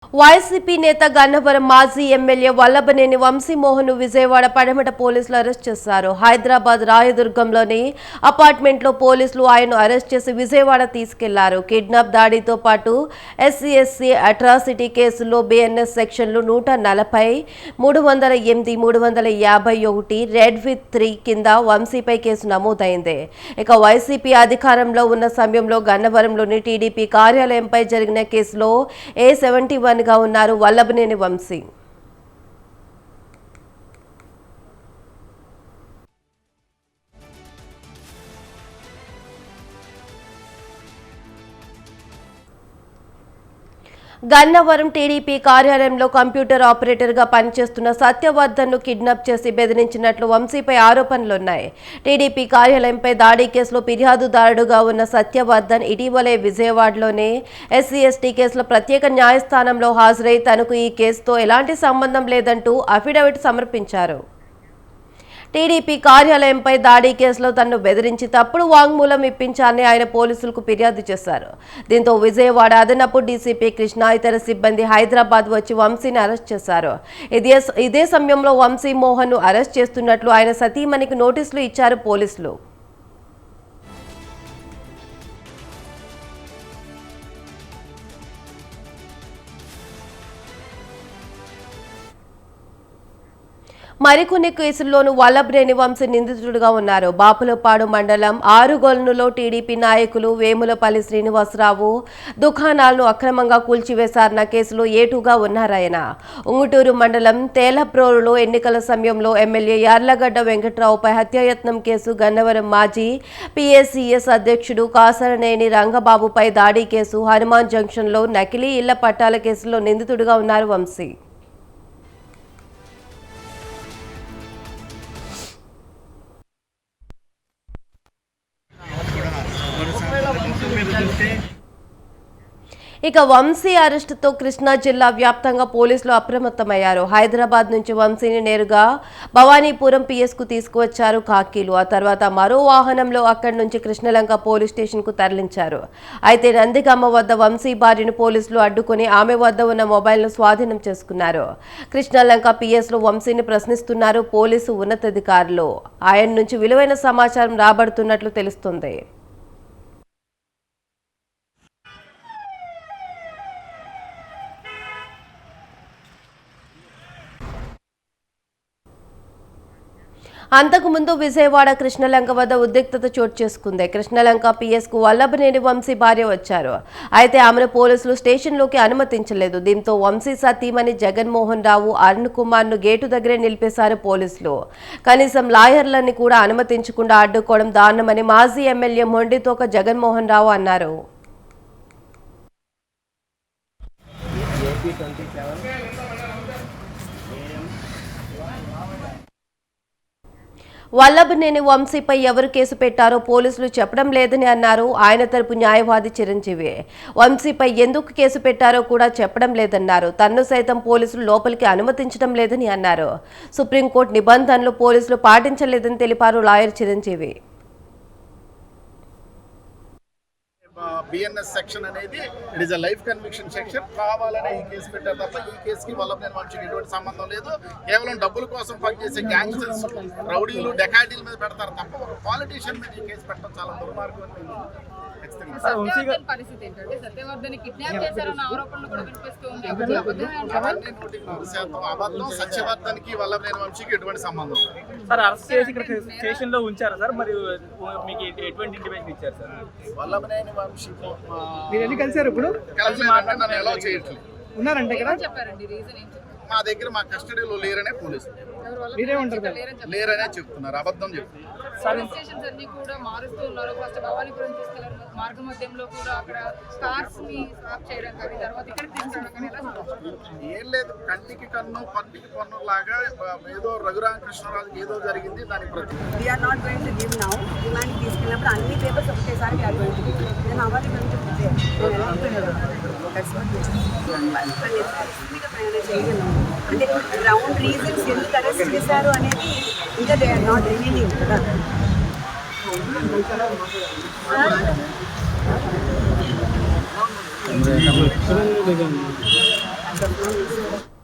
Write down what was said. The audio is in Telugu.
వైసీపీ నేత గన్నవరం మాజీ ఎమ్మెల్యే వల్లభనేని వంశీమోహన్ విజయవాడ పడమట పోలీసులు అరెస్ట్ చేశారు. హైదరాబాద్ రాయదుర్గంలోని అపార్ట్మెంట్లో పోలీసులు ఆయన్ను అరెస్ట్ చేసి విజయవాడ తీసుకెళ్లారు. కిడ్నాప్ దాడితో పాటు ఎస్సీ అట్రాసిటీ కేసుల్లో బిఎన్ఎస్ సెక్షన్లు 140, 308, 351 రెడ్ విత్ 3 కింద వంశీపై కేసు నమోదైంది. ఇక వైసీపీ అధికారంలో ఉన్న సమయంలో గన్నవరంలోని టీడీపీ కార్యాలయంపై జరిగిన కేసులో A71 గా ఉన్నారు వల్లభనేని వంశీ. గన్నవరం టీడీపీ కార్యాలయంలో కంప్యూటర్ ఆపరేటర్ గా పనిచేస్తున్న సత్యవర్ధన్ ను కిడ్నాప్ చేసి బెదిరించినట్లు వంశీపై ఆరోపణలున్నాయి. టీడీపీ కార్యాలయంపై దాడి కేసులో ఫిర్యాదుదారుడుగా ఉన్న సత్యవర్ధన్ ఇటీవలే విజయవాడలోనే SC/ST కేసులో ప్రత్యేక న్యాయస్థానంలో హాజరై తనకు ఈ కేసుతో ఎలాంటి సంబంధం లేదంటూ అఫిడవిట్ సమర్పించారు. టీడీపీ కార్యాలయంపై దాడి కేసులో తనను బెదిరించి తప్పుడు వాంగ్మూలం ఇప్పించాలని ఆయన పోలీసులకు ఫిర్యాదు చేశారు. దీంతో విజయవాడ అదనపు డీసీపీ కృష్ణ ఇతర సిబ్బంది హైదరాబాద్ వచ్చి వంశీని అరెస్ట్ చేశారు. ఇదే సమయంలో వంశీమోహన్ ను అరెస్ట్ చేస్తున్నట్లు ఆయన సతీమణికి నోటీసులు ఇచ్చారు పోలీసులు. మరికొన్ని కేసుల్లోనూ వల్లభనేని వంశీ నిందితుడిగా ఉన్నారు. బాపులపాడు మండలం ఆరుగొల్నులో టీడీపీ నాయకులు వేములపల్లి శ్రీనివాసరావు దుకాణాలను అక్రమంగా కూల్చివేశారన్న కేసులో ఏటుగా ఉన్నారాయన. ఉంగుటూరు మండలం తేలప్రోలులో ఎన్నికల సమయంలో ఎమ్మెల్యే యార్లగడ్డ వెంకట్రావుపై హత్యాయత్నం కేసు, గన్నవరం మాజీ PACS అధ్యక్షుడు కాసరనేని రంగబాబుపై దాడి కేసు, హనుమాన్ జంక్షన్లో నకిలీ ఇళ్ల పట్టాల కేసులో నిందితుడిగా ఉన్నారు వంశీ. ఇక వంశీ అరెస్టుతో కృష్ణా జిల్లా వ్యాప్తంగా పోలీసులు అప్రమత్తమయ్యారు. హైదరాబాద్ నుంచి వంశీని నేరుగా భవానీపురం PS కు తీసుకువచ్చారు ఖాకీలు. ఆ తర్వాత మరో వాహనంలో అక్కడి నుంచి కృష్ణలంక పోలీస్ స్టేషన్ కు తరలించారు. అయితే నందిగామ వద్ద వంశీ భార్యను పోలీసులు అడ్డుకుని ఆమె వద్ద ఉన్న మొబైల్ను స్వాధీనం చేసుకున్నారు. కృష్ణలంక PS లో వంశీని ప్రశ్నిస్తున్నారు పోలీసు ఉన్నతాధికారులు. ఆయన నుంచి విలువైన సమాచారం రాబడుతున్నట్లు తెలుస్తుంది. అంతకుముందు విజయవాడ కృష్ణలంక వద్ద ఉద్రిక్తత చోటు చేసుకుంది. కృష్ణలంక PS కు వల్లభనేని వంశీ భార్య వచ్చారు. అయితే ఆమెను పోలీసులు స్టేషన్లోకి అనుమతించలేదు. దీంతో వంశీ సతీమణి జగన్మోహన్ రావు, అరుణ్ కుమార్ ను గేటు దగ్గరే నిలిపేశారు పోలీసులు. కనీసం లాయర్లని కూడా అనుమతించకుండా అడ్డుకోవడం దారుణమని మాజీ ఎమ్మెల్యే మొండితోక జగన్మోహన్ రావు అన్నారు. వల్లభనేని వంశీపై ఎవరు కేసు పెట్టారో పోలీసులు చెప్పడం లేదని అన్నారు ఆయన తరపు న్యాయవాది చిరంజీవి. వంశీపై ఎందుకు కేసు పెట్టారో కూడా చెప్పడం లేదన్నారు. తన్ను సైతం పోలీసులు లోపలికి అనుమతించడం లేదని అన్నారు. సుప్రీంకోర్టు నిబంధనలు పోలీసులు పాటించలేదని తెలిపారు లాయర్ చిరంజీవి. బిఎన్ఎస్ సెక్షన్ అనేది it is a life conviction section. కావాలనే ఈ కేసు పెట్టారు తప్ప ఈ కేసుకి వల్లభనేని వంశీకి ఎటువంటి సంబంధం లేదు. కేవలం డబ్బుల కోసం పనిచేసే గ్యాంగ్స్టర్స్, రౌడీలు, డెకాయిటీల మీద పెడతారు తప్ప ఒక పాలిటీషియన్ మీద ఈ కేసు పెట్టడం చాలా దుర్మార్గం. అబద్ధం. సత్యవర్ధన్ కి వల్లభనేని వంశీకి ఎటువంటి సంబంధం వల్లభనేని వంశీ కలిసారు ఇప్పుడు నన్ను ఎలా చేయట్లేదు ఉన్నారంటే ఇక్కడ మా దగ్గర మా కస్టడీలో లేరనే పోలీసులు లేరనే చెప్తున్నారు. అబద్ధం చెప్తున్నారు. ఏం లేదు, కంటికి కన్ను పన్నుకి పన్ను లాగా ఏదో రఘురామకృష్ణరాజుకి ఏదో జరిగింది. దానికి ప్రతి అన్ని పేపర్స్ ఒకటేసారి అంటే గ్రౌండ్ రీజన్స్ ఎందుకు అరెస్ట్ చేశారు అనేది ఇంకా దే ఆర్ నాట్ రివీలింగ్ కదా. As of now